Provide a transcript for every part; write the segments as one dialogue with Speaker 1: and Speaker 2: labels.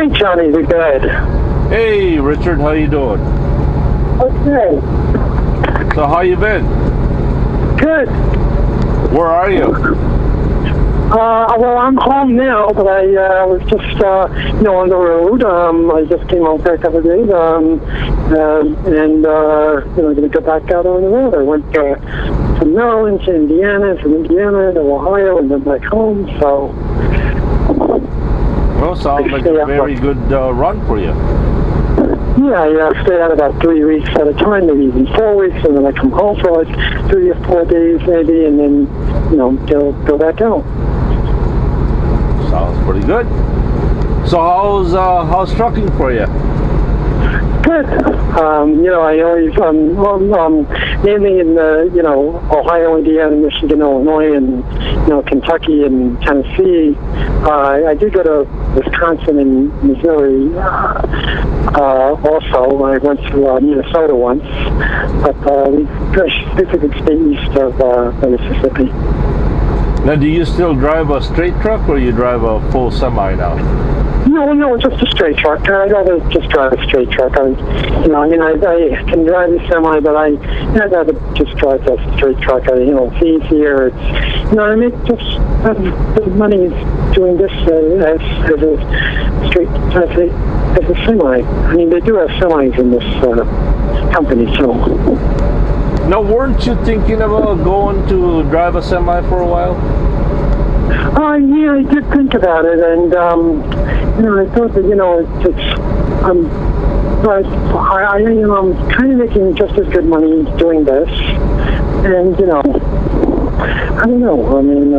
Speaker 1: Hi, Johnny the Good.
Speaker 2: Hey, Richard, how you doing?
Speaker 1: Okay.
Speaker 2: So how you been?
Speaker 1: Good.
Speaker 2: Where are you?
Speaker 1: Well, I'm home now, but I was just, on the road. I just came home for a couple of days, and going to go back out on the road. I went from Maryland to Indiana, from Indiana to Ohio, and then back home, so...
Speaker 2: Well, sounds like a very good run for you.
Speaker 1: Yeah, I stay out about 3 weeks at a time, maybe even 4 weeks, and then I come home for like 3 or 4 days maybe, and then, go back out.
Speaker 2: Sounds pretty good. So how's trucking for you?
Speaker 1: Good. I always, mainly in Ohio, Indiana, Michigan, Illinois, and, Kentucky and Tennessee. I did go to Wisconsin and Missouri also. I went to Minnesota once, but we basically stay east of Mississippi.
Speaker 2: Now, do you still drive a straight truck or you drive a full semi now?
Speaker 1: No, just a straight truck. I'd rather just drive a straight truck. I can drive a semi, but I'd rather just drive a straight truck. It's easier. I make just the money doing this as a straight, as a semi. I mean, they do have semis in this company, so.
Speaker 2: Now, weren't you thinking about going to drive a semi for a while?
Speaker 1: Yeah, I did think about it, and I thought that I'm kind of making just as good money doing this, and I don't know. I mean,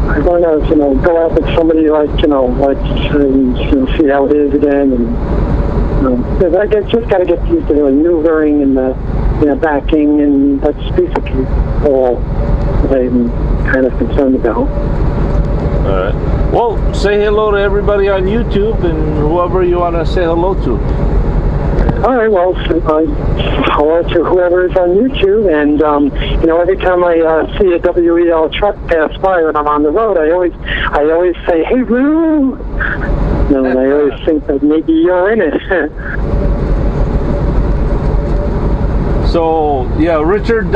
Speaker 1: I want to go out with somebody like see how it is again, and because I just got to get used to the maneuvering and the backing, and that's basically all I'm kind of concerned about.
Speaker 2: All right. Well, say hello to everybody on YouTube and whoever you want to say hello to.
Speaker 1: All right. Well, hello to whoever is on YouTube, and every time I see a WEL truck pass by when I'm on the road, I always say, "Hey, Lou," and I always think that maybe you're in it.
Speaker 2: So, yeah, Richard,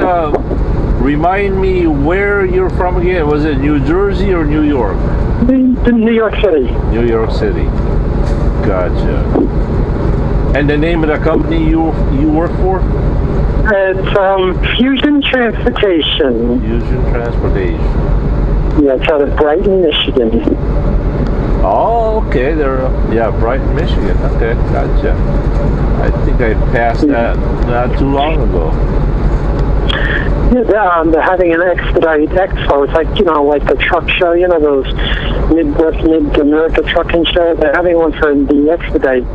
Speaker 2: remind me where you're from again. Was it New Jersey or New York?
Speaker 1: New York City.
Speaker 2: New York City. Gotcha. And the name of the company you work for?
Speaker 1: It's Fusion Transportation.
Speaker 2: Fusion Transportation.
Speaker 1: Yeah, it's out of Brighton, Michigan.
Speaker 2: Oh, okay. Brighton, Michigan. Okay, gotcha. I think I passed that not too long ago.
Speaker 1: Yeah, they're having an Expedite Expo. It's like the truck show, those Midwest, Mid-America trucking show. They're having one for the Expedite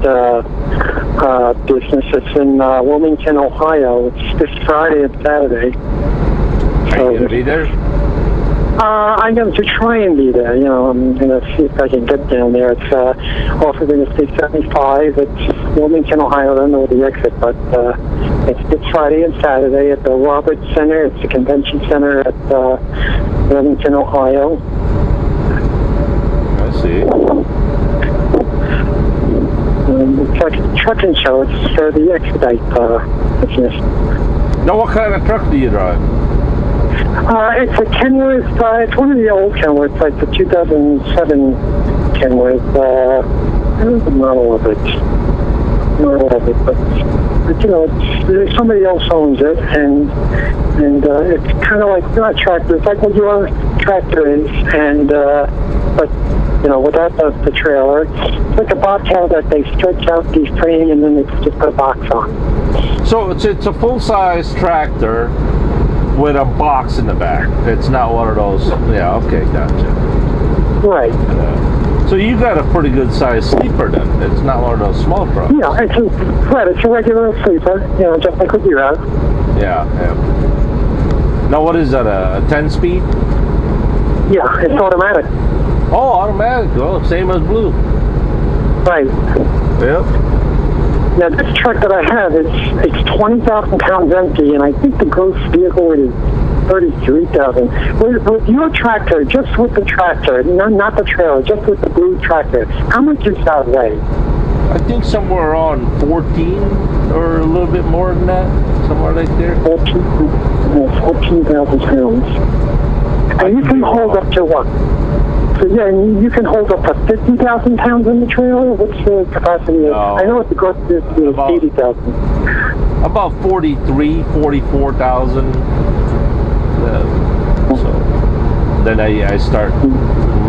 Speaker 1: business. It's in Wilmington, Ohio. It's this Friday and Saturday.
Speaker 2: Are you going to be there?
Speaker 1: I'm going to try and be there. I'm going to see if I can get down there. It's off of Interstate 75. It's Wilmington, Ohio. I don't know the exit, but it's this Friday and Saturday at the Roberts Center. It's the convention center at Wilmington, Ohio.
Speaker 2: I see.
Speaker 1: It's like a trucking show. It's for the Expedite business.
Speaker 2: Now, what kind of truck do you drive?
Speaker 1: It's a Kenworth. It's one of the old Kenworths, like the 2007 Kenworth. I don't know the model of it. But somebody else owns it, and it's kind of like not a tractor. It's like what your tractor is, and but without the trailer. It's like a bobtail that they stretch out the frame and then they just put a box on.
Speaker 2: So it's a full-size tractor with a box in the back. It's not one of those. Yeah, okay, gotcha.
Speaker 1: Right.
Speaker 2: So you got a pretty good sized sleeper then. It's not one of those small trucks.
Speaker 1: Yeah, it's a regular sleeper, just like what you have.
Speaker 2: Yeah. Now what is that, a 10-speed?
Speaker 1: Yeah, it's automatic.
Speaker 2: Oh, automatic. Well, same as Blue.
Speaker 1: Right.
Speaker 2: Yep.
Speaker 1: Now this truck that I have, it's 20,000 pounds empty, and I think the gross vehicle weight is 33,000. With your tractor, just with the tractor, not the trailer, just with the blue tractor, how much is that weigh?
Speaker 2: I think somewhere around 14 or a little bit more than that, somewhere like there.
Speaker 1: 14,000 pounds. And you can hold up to what? So yeah, you can hold up to 50,000 pounds in the trailer. What's the capacity?
Speaker 2: No.
Speaker 1: I know what the gross is 80,000.
Speaker 2: About 44,000. So then I start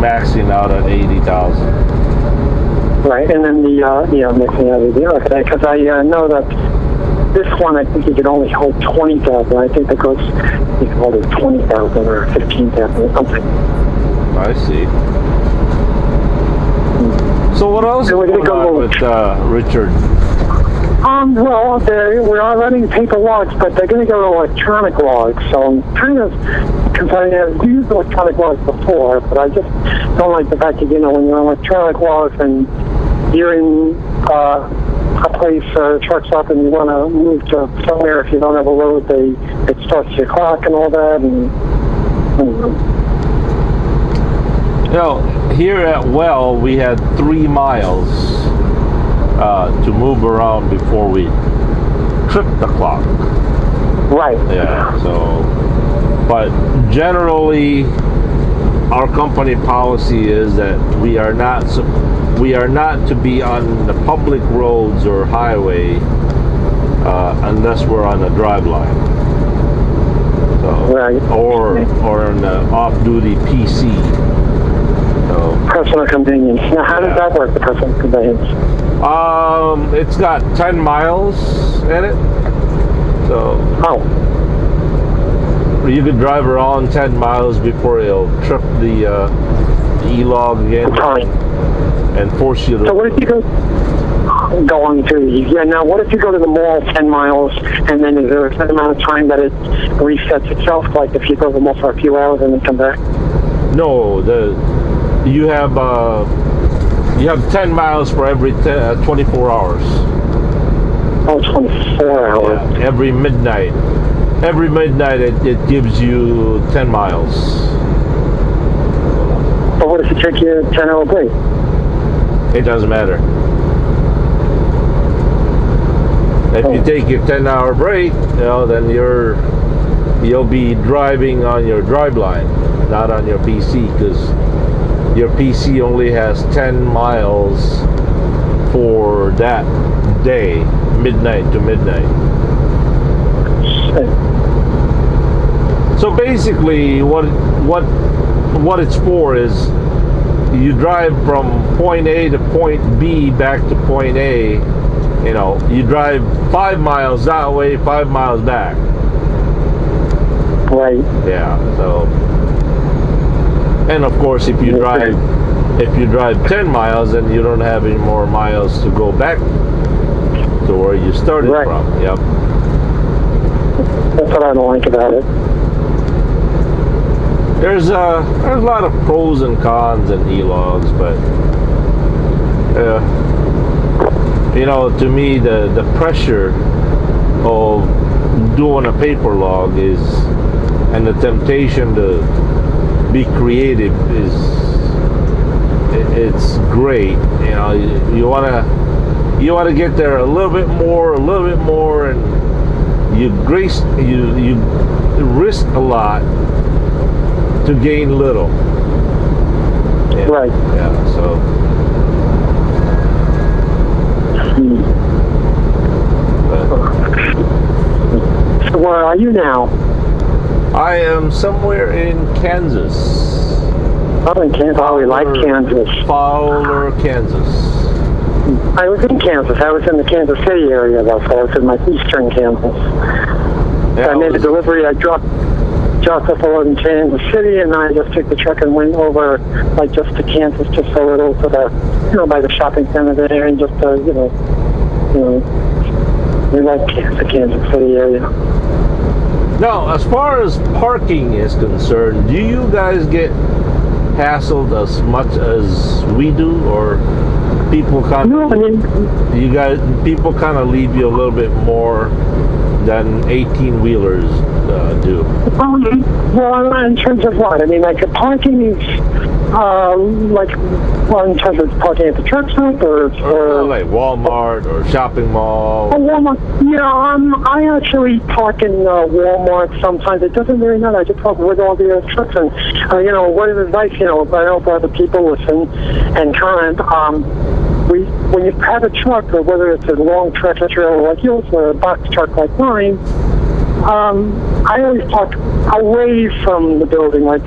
Speaker 2: maxing out at 80,000.
Speaker 1: Right, and then the mixing of the okay, because I know that this one I think you can only hold 20,000. I think the gross you can hold it 20,000 or 15,000 or something.
Speaker 2: I see. So what else is going on with Richard?
Speaker 1: Well, we're not running paper logs, but they're going to go to electronic logs. So I'm kind of, because I have used electronic logs before, but I just don't like the fact that, when you're on electronic logs and you're in a place, truck's up, and you want to move to somewhere, if you don't have a load, it starts your clock and all that. And
Speaker 2: here at Well, we had 3 miles to move around before we tripped the clock.
Speaker 1: Right.
Speaker 2: Yeah. So, but generally, our company policy is that we are not to be on the public roads or highway unless we're on a drive line. So,
Speaker 1: right.
Speaker 2: Or on the off-duty PC. So,
Speaker 1: personal convenience. Now, how does that work, the personal convenience?
Speaker 2: It's got 10 miles in it. So you could drive around 10 miles before it'll trip the e-log again and force you to.
Speaker 1: So what if you go on to now what if you go to the mall 10 miles and then is there a certain amount of time that it resets itself, like if you go to the mall for a few hours and then come back?
Speaker 2: No, you have 10 miles for every 24 hours.
Speaker 1: Oh, 24 hours.
Speaker 2: Yeah, every midnight it gives you 10 miles.
Speaker 1: But what if you take your 10-hour break?
Speaker 2: It doesn't matter. If you take your 10-hour break, then you'll be driving on your drive line, not on your PC, because your PC only has 10 miles for that day, midnight to midnight. So basically, what it's for is you drive from point A to point B back to point A. You drive 5 miles that way, 5 miles back.
Speaker 1: Right.
Speaker 2: Yeah. So, and of course, if you drive 10 miles, then you don't have any more miles to go back to where you started from. Yep.
Speaker 1: That's what I don't like about it.
Speaker 2: There's a lot of pros and cons in e-logs, but to me the pressure of doing a paper log is, and the temptation to be creative it's great. You want to get there a little bit more, and you risk a lot to gain little. Yeah.
Speaker 1: Right.
Speaker 2: Yeah. So.
Speaker 1: So where are you now?
Speaker 2: I am somewhere in Kansas.
Speaker 1: I'm in Kansas. I really like Kansas.
Speaker 2: Fowler, Kansas.
Speaker 1: I was in Kansas. I was in the Kansas City area, though, so I was in my eastern Kansas.
Speaker 2: Yeah,
Speaker 1: I made a delivery. I dropped off a load in Kansas City, and then I just took the truck and went over, just to Kansas, just a little to the, by the shopping center there, and just we like the Kansas City area.
Speaker 2: Now, as far as parking is concerned, do you guys get hassled as much as we do, or people kind of?
Speaker 1: No, I mean,
Speaker 2: people kind of leave you a little bit more than 18-wheelers do.
Speaker 1: Well, in terms of what? I mean, like the parking is, in terms of parking at the truck stop or
Speaker 2: like Walmart or shopping mall.
Speaker 1: Oh, Walmart. Yeah, I actually park in Walmart sometimes. It doesn't really matter. I just park with all the trucks and, what is advice, I hope other people listen and comment. When you have a truck, or whether it's a long tractor trailer like yours or a box truck like mine, I always park away from the building, like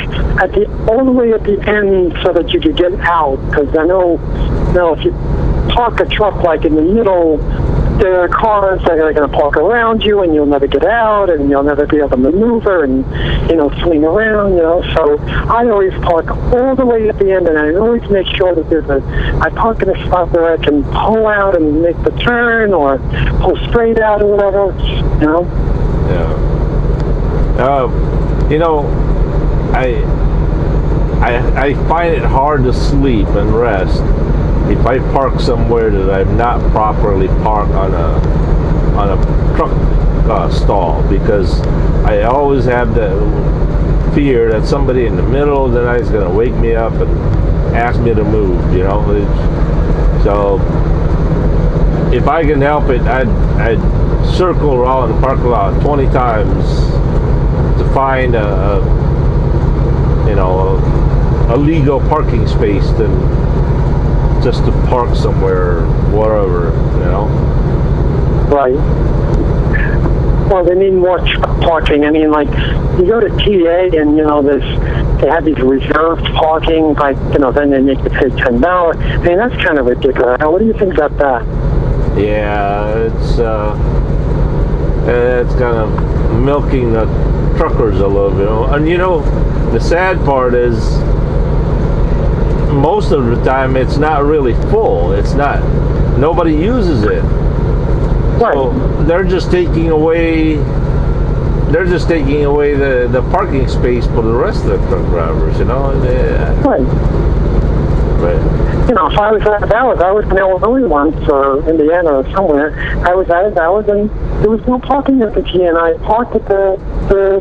Speaker 1: all the way at the end, so that you could get out. Because I know, if you park a truck like in the middle, there are cars that are going to park around you, and you'll never get out, and you'll never be able to maneuver and swing around. So I always park all the way at the end, and I always make sure that I park in a spot where I can pull out and make the turn, or pull straight out, or whatever.
Speaker 2: Yeah. I find it hard to sleep and rest if I park somewhere that I've not properly parked on a truck stall, because I always have the fear that somebody in the middle of the night is going to wake me up and ask me to move. So if I can help it, I'd circle around the parking lot 20 times to find a legal parking space than just to park somewhere, whatever.
Speaker 1: Right. Well, they need more truck parking. I mean, like, you go to TA and, they have these reserved parking, like, then they make you pay $10. I mean, that's kind of ridiculous. What do you think about that?
Speaker 2: Yeah, it's kind of milking the truckers a little bit. And, the sad part is, most of the time it's not really full. Nobody uses it.
Speaker 1: Right.
Speaker 2: So they're just taking away the parking space for the rest of the truck drivers,
Speaker 1: Right.
Speaker 2: Right.
Speaker 1: If I was out of hours, I was in Illinois once, or Indiana or somewhere. I was out of hours, and there was no parking at the T, and I parked at the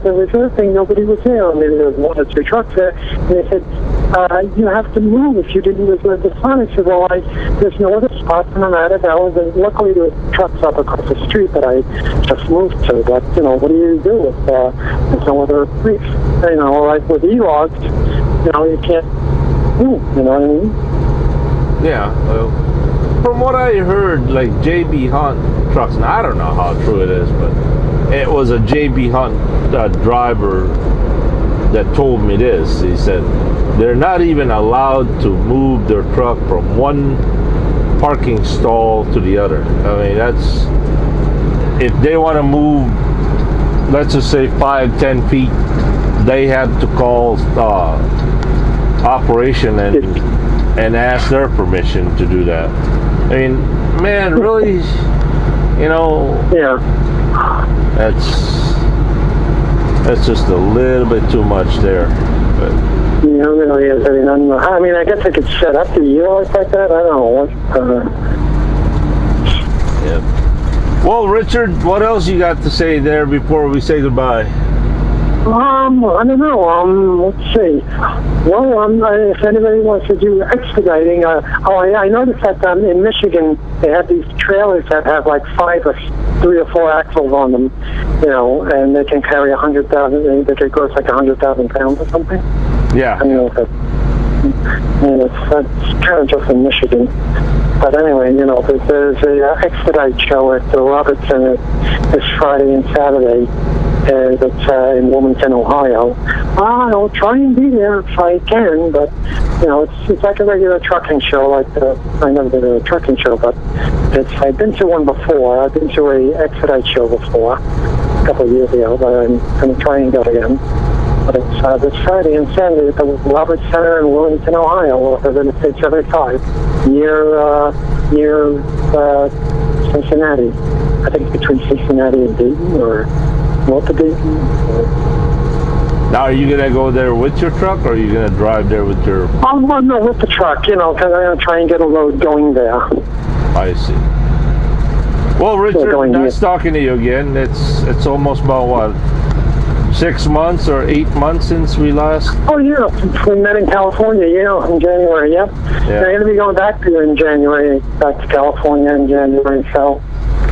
Speaker 1: reserve thing. Nobody was there. Maybe there was 1 or 2 trucks there. And they said, you have to move if you didn't reserve the spot. I said, well, there's no other spots, and I'm out of hours. And luckily, there were trucks up across the street that I just moved to. But, what do you do if there's no other place? Like with E-logs, you can't move, you know what I mean?
Speaker 2: Yeah, well, from what I heard, like J.B. Hunt trucks, and I don't know how true it is, but it was a J.B. Hunt driver that told me this. He said they're not even allowed to move their truck from one parking stall to the other. I mean, if they want to move, let's just say 5-10 feet, they have to call operation and ask their permission to do that. I mean, man, really,
Speaker 1: Yeah.
Speaker 2: That's just a little bit too much there. But
Speaker 1: Yeah, it really is. I mean, I guess I could set up the E-logs like that. I don't know.
Speaker 2: yeah. Well, Richard, what else you got to say there before we say goodbye?
Speaker 1: I don't know. Let's see. Well, if anybody wants to do expediting, I noticed that in Michigan they have these trailers that have like 3 or 4 axles on them, and they can carry 100,000. They could gross like 100,000 pounds or something.
Speaker 2: Yeah.
Speaker 1: I don't know if that's kind of just in Michigan. But anyway, there's a expedite show at the Roberts Center this Friday and Saturday. That's in Wilmington, Ohio. I'll try and be there if I can, but it's like a regular trucking show. I never did a trucking show, but I've been to one before. I've been to a expedite show before a couple of years ago, but I'm going to try and go again. But it's this Friday and Saturday at the Roberts Center in Wilmington, Ohio, over in State 75, near Cincinnati. I think it's between Cincinnati and Dayton, or north of Dayton.
Speaker 2: Now, are you going to go there with your truck, or are you going to drive there with your...
Speaker 1: Well, no, with the truck, because I'm going to try and get a load going there.
Speaker 2: I see. Well, Richard,
Speaker 1: going
Speaker 2: nice talking to you again. It's almost about what, 6 months or 8 months since we last.
Speaker 1: Oh yeah, we met in California. Yeah, in January. Yep.
Speaker 2: Yeah.
Speaker 1: I'm gonna be going back to you in January. Back to California in January. So.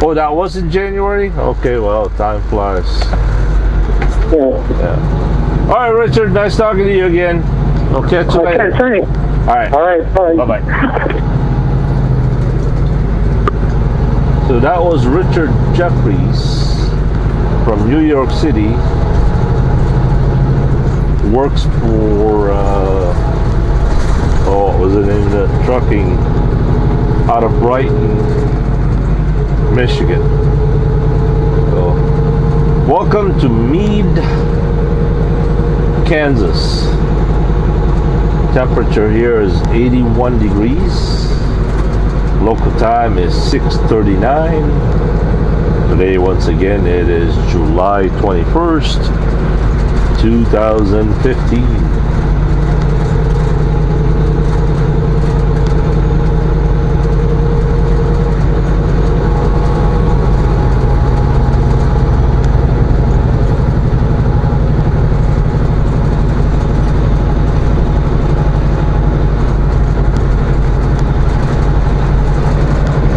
Speaker 2: Oh, that was in January? Okay, well, time flies.
Speaker 1: Yeah.
Speaker 2: All right, Richard, nice talking to you again. I'll catch you
Speaker 1: Okay.
Speaker 2: later.
Speaker 1: Thanks.
Speaker 2: All right.
Speaker 1: All right. Bye.
Speaker 2: Bye-bye. So that was Richard Jeffries from New York City. Works for, what was the name of that? Trucking out of Brighton, Michigan. So, welcome to Meade, Kansas. Temperature here is 81 degrees. Local time is 6:39. Today, once again, it is July 21st, 2015.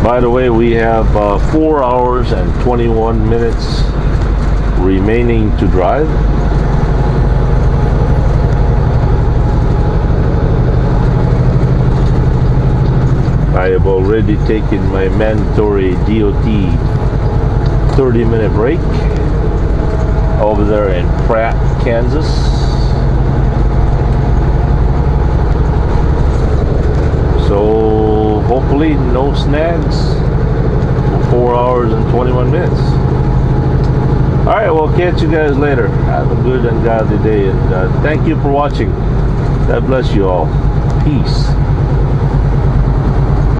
Speaker 2: By the way, we have 4 hours and 21 minutes remaining to drive. I have already taken my mandatory DOT 30-minute break over there in Pratt, Kansas. So hopefully no snags for 4 hours and 21 minutes. All right, we'll catch you guys later. Have a good and godly day, and thank you for watching. God bless you all. Peace.